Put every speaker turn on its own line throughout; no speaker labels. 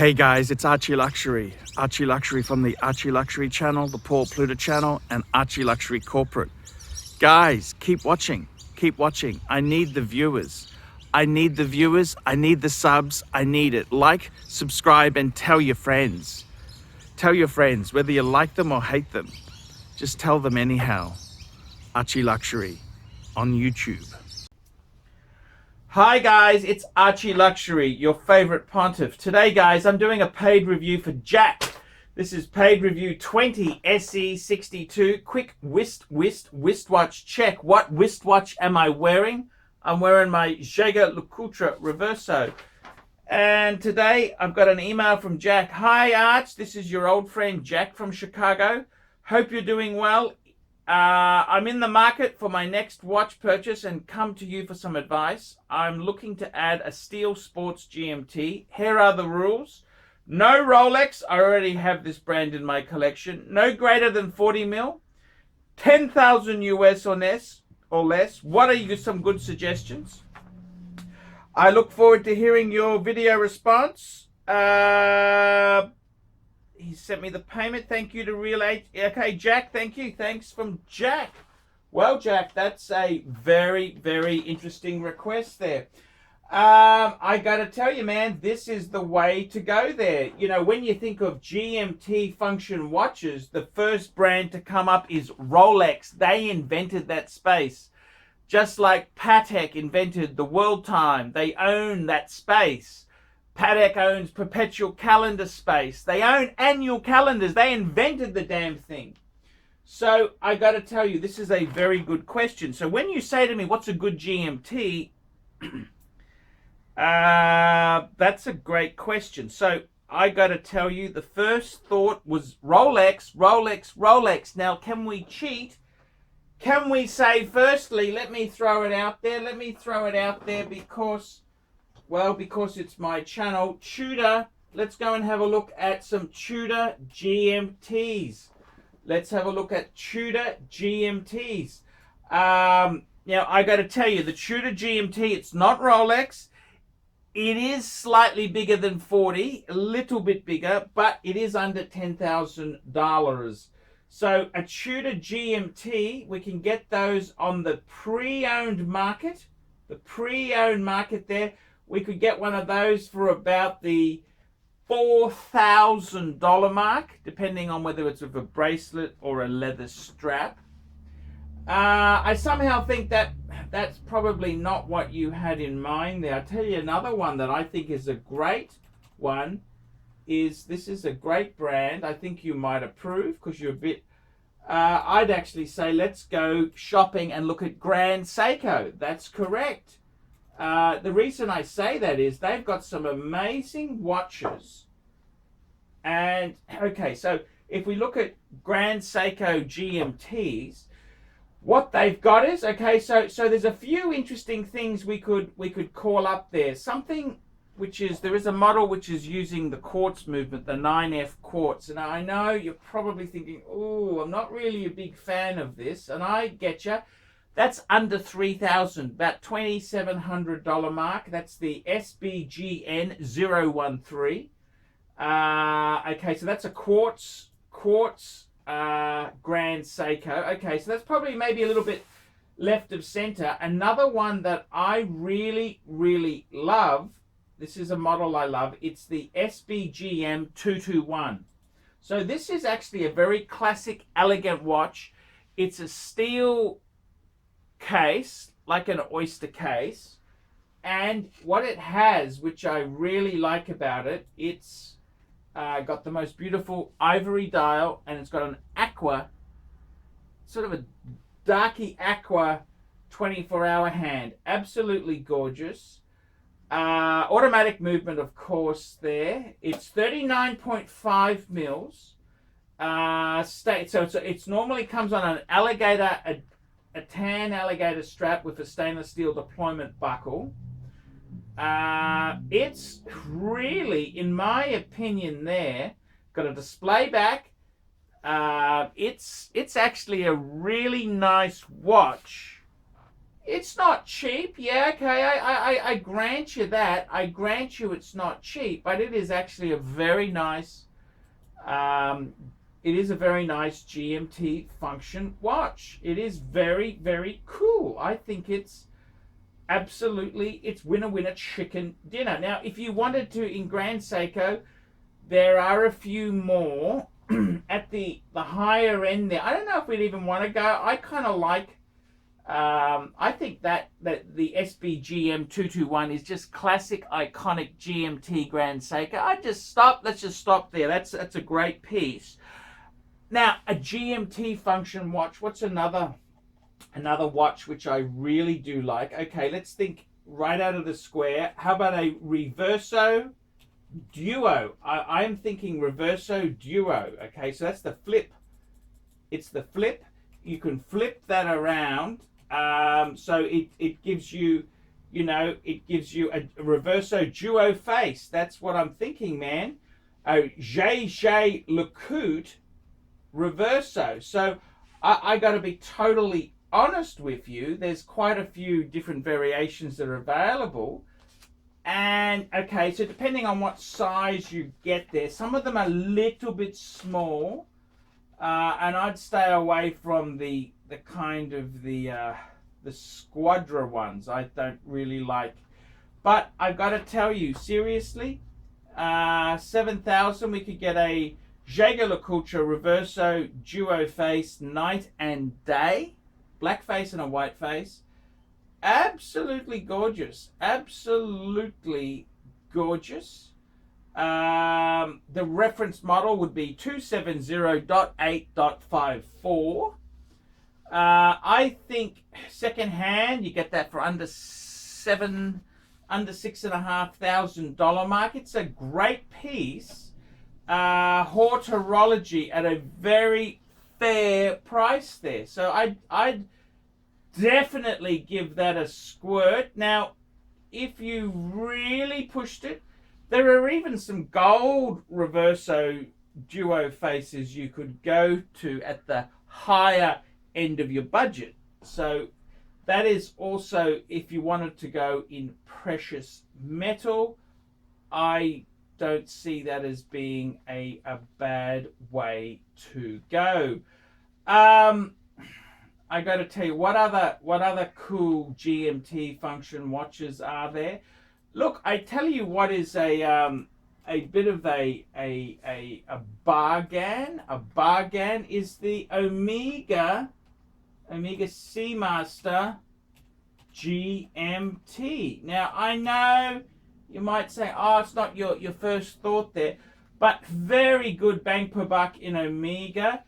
Hey guys, it's ArchieLuxury. ArchieLuxury from the ArchieLuxury channel, the Paul Pluta channel, and ArchieLuxury corporate. Guys, keep watching. Keep watching. I need the viewers. I need the viewers. I need the subs. I need it. Like, subscribe, and tell your friends. Tell your friends, whether you like them or hate them. Just tell them anyhow. ArchieLuxury on YouTube. Hi guys, it's ArchieLuxury, your favorite pontiff. Today guys, I'm doing a paid review for Jack. This is paid review 20 SE62 quick wristwatch check. What wristwatch am I wearing? I'm wearing my Jaeger-LeCoultre Reverso. And today I've got an email from Jack. Hi Arch, this is your old friend Jack from Chicago. Hope you're doing well. I'm in the market for my next watch purchase and come to you for some advice. I'm looking to add a steel sports GMT. Here are the rules. No Rolex. I already have this brand in my collection. No greater than 40 mil. 10,000 US or less. What are some good suggestions? I look forward to hearing your video response. He sent me the payment. Thank you to Real H. Okay, Jack, thank you. Thanks from Jack. Well, Jack, that's a very, very interesting request there. I got to tell you, man, this is the way to go there. You know, when you think of GMT function watches, the first brand to come up is Rolex. They invented that space. Just like Patek invented the world time. They own that space. Patek owns perpetual calendar space. They own annual calendars. They invented the damn thing. So I got to tell you, this is a very good question. So when you say to me, what's a good GMT? That's a great question. So I got to tell you, the first thought was Rolex, Rolex, Rolex. Now, can we cheat? Can we say, firstly, let me throw it out there. Let me throw it out there because... well, because it's my channel, Tudor. Let's go and have a look at some Tudor GMTs. Let's have a look at Tudor GMTs. Now, I got to tell you, the Tudor GMT, it's not Rolex. It is slightly bigger than 40, a little bit bigger, but it is under $10,000. So a Tudor GMT, we can get those on the pre-owned market. The pre-owned market there. We could get one of those for about the $4,000 mark, depending on whether it's with a bracelet or a leather strap. I somehow think that that's probably not what you had in mind there. I'll tell you another one that I think is a great one. This is a great brand. I think you might approve because you're a bit... I'd actually say let's go shopping and look at Grand Seiko. That's correct. The reason I say that is they've got some amazing watches. And, okay, so if we look at Grand Seiko GMTs, what they've got is, okay, so there's a few interesting things we could call up there. Something which is, there is a model which is using the quartz movement, the 9F quartz. And I know you're probably thinking, oh, I'm not really a big fan of this. And I get you. That's under $3,000, about $2,700 mark. That's the SBGN 013. Okay, so that's a quartz Grand Seiko. Okay, so that's probably maybe a little bit left of center. Another one that I really, really love, this is a model I love, it's the SBGM 221. So this is actually a very classic, elegant watch. It's a steel case, like an oyster case, and what it has, which I really like about it, it's got the most beautiful ivory dial, and it's got an aqua, sort of a darky aqua 24-hour hand. Absolutely gorgeous. Automatic movement, of course, there. It's 39.5 mils. So it's normally comes on an alligator, a tan alligator strap with a stainless steel deployment buckle. It's really, in my opinion there, got a display back. It's actually a really nice watch. It's not cheap. Yeah, okay, I grant you that. I grant you it's not cheap, but it is actually a very nice, it is a very nice GMT function watch. It is very, very cool. I think it's absolutely, it's winner, winner, chicken dinner. Now, if you wanted to, in Grand Seiko, there are a few more at the higher end there. I don't know if we'd even want to go. I kind of like, I think that the SBGM 221 is just classic, iconic GMT Grand Seiko. Let's just stop there. That's a great piece. Now, a GMT function watch. What's another watch which I really do like? Okay, let's think right out of the square. How about a Reverso Duo? I am thinking Reverso Duo. Okay, so that's the flip. It's the flip. You can flip that around. So it gives you, it gives you a Reverso Duo face. That's what I'm thinking, man. A Jaeger-LeCoultre Reverso. So I got to be totally honest with you. There's quite a few different variations that are available. And okay, so depending on what size you get there, some of them are a little bit small. And I'd stay away from the kind of the Squadra ones. I don't really like. But I've got to tell you, seriously, 7,000 we could get a Jaeger-LeCoultre Reverso Duo face, night and day, black face and a white face. Absolutely gorgeous. Absolutely gorgeous. The reference model would be 270.8.54. I think secondhand, you get that for under $6,500 mark. It's a great piece. Horology at a very fair price there. So I'd definitely give that a squirt. Now, if you really pushed it, there are even some gold Reverso Duo faces you could go to at the higher end of your budget. So that is also, if you wanted to go in precious metal, I don't see that as being a bad way to go. I got to tell you, what other cool GMT function watches are there? Look, I tell you what is a bit of a bargain. A bargain is the Omega Seamaster GMT. Now, I know you might say, oh, it's not your first thought there, but very good bang per buck in Omega.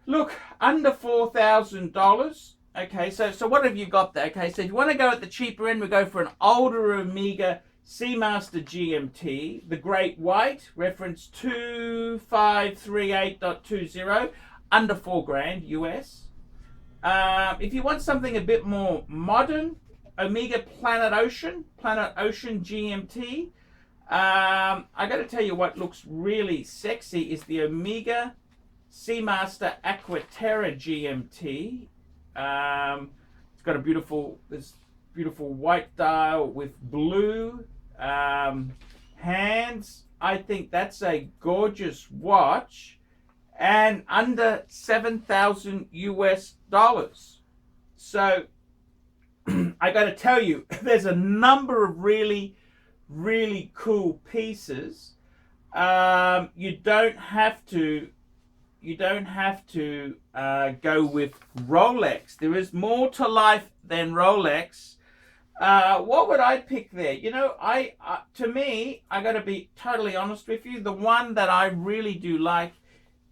Look, under $4,000. Okay, so what have you got there? Okay, so if you want to go at the cheaper end, we go for an older Omega Seamaster GMT, the Great White, reference 2538.20, under $4,000 US. If you want something a bit more modern, Omega Planet Ocean GMT. I got to tell you what looks really sexy is the Omega Seamaster Aquaterra GMT. It's got a beautiful white dial with blue hands. I think that's a gorgeous watch, and under $7,000 US. So I got to tell you, there's a number of really, really cool pieces. You don't have to go with Rolex. There is more to life than Rolex. What would I pick there? To me, I got to be totally honest with you. The one that I really do like,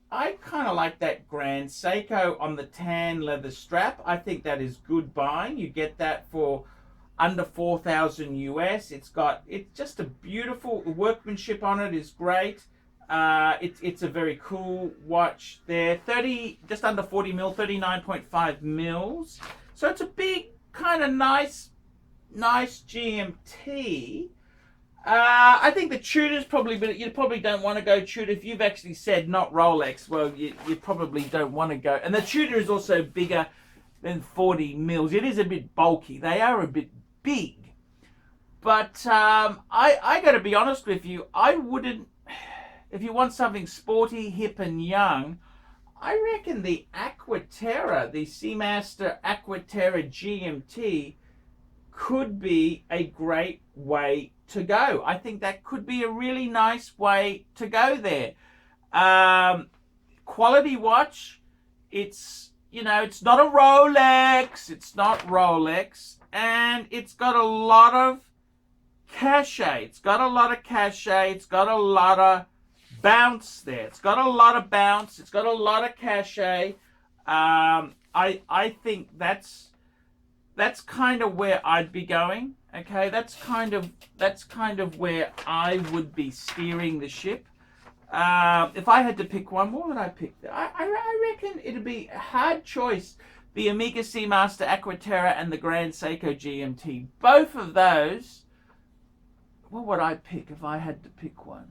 I kind of like that Grand Seiko on the tan leather strap. I think that is good buying. You get that for under $4,000 US. It's just a beautiful, the workmanship on it is great. It's a very cool watch there. Just under 40 mil, 39.5 mils. So it's a big, kind of nice GMT. I think the Tudor's probably, but you probably don't want to go Tudor. If you've actually said not Rolex, well, you probably don't want to go. And the Tudor is also bigger than 40 mils. It is a bit bulky. They are a bit big. But I got to be honest with you, I wouldn't, if you want something sporty, hip and young, I reckon the Aquaterra, the Seamaster Aquaterra GMT could be a great way to go. I think that could be a really nice way to go there. Quality watch. It's, you know, it's not a Rolex. It's not Rolex. And it's got a lot of cachet. It's got a lot of cachet. It's got a lot of bounce there. It's got a lot of bounce. It's got a lot of cachet. I think that's kind of where I'd be going. Okay, that's kind of where I would be steering the ship. If I had to pick one, what would I pick? I reckon it'd be a hard choice. The Omega Seamaster Aquaterra and the Grand Seiko GMT. Both of those. What would I pick if I had to pick one?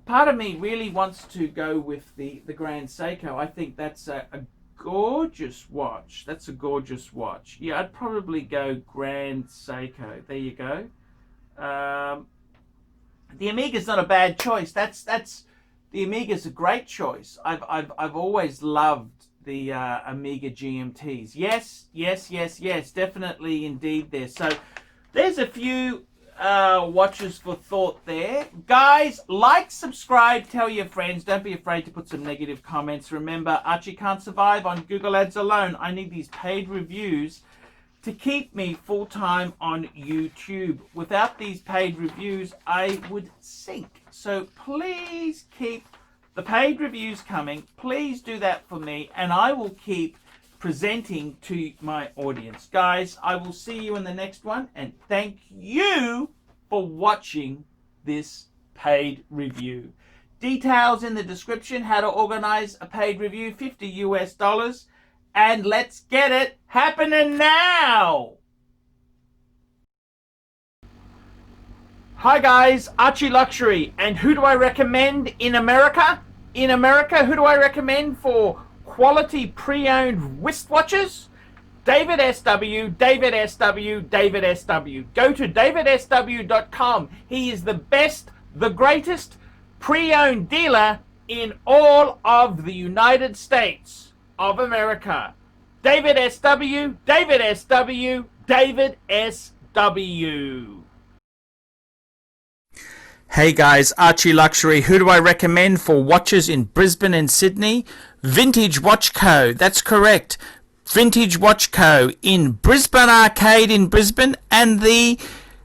Part of me really wants to go with the Grand Seiko. I think that's a gorgeous watch. That's a gorgeous watch. Yeah, I'd probably go Grand Seiko. There you go. The Omega's not a bad choice. The Omega's a great choice. I've always loved the Omega GMTs. Yes, definitely, indeed there. So there's a few watches for thought there. Guys, like, subscribe, tell your friends. Don't be afraid to put some negative comments. Remember, Archie can't survive on Google Ads alone. I need these paid reviews to keep me full-time on YouTube. Without these paid reviews, I would sink. So please keep the paid reviews coming. Please do that for me, and I will keep presenting to my audience. Guys, I will see you in the next one, and thank you for watching this paid review. Details in the description, how to organize a paid review, $50 US, and let's get it happening now. Hi guys, ArchieLuxury, and who do I recommend in America? In America, who do I recommend for quality pre-owned wristwatches? David SW, David SW, David SW. Go to davidsw.com. He is the best, the greatest pre-owned dealer in all of the United States of America. David SW, David SW, David SW. Hey guys, ArchieLuxury. Who do I recommend for watches in Brisbane and Sydney? Vintage Watch Co. That's correct. Vintage Watch Co. in Brisbane Arcade in Brisbane and the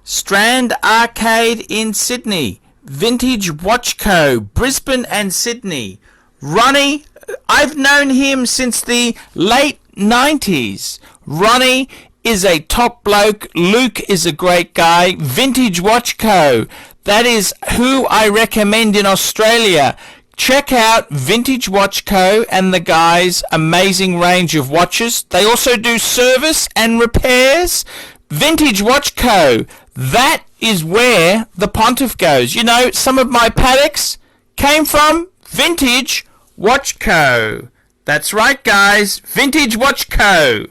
Strand Arcade in Sydney. Vintage Watch Co. Brisbane and Sydney. Ronnie, I've known him since the late 90s. Ronnie is a top bloke. Luke is a great guy. Vintage Watch Co. That is who I recommend in Australia. Check out Vintage Watch Co. and the guys' amazing range of watches. They also do service and repairs. Vintage Watch Co. That is where the Pontiff goes. You know, some of my Pateks came from Vintage Watch Co. That's right, guys. Vintage Watch Co.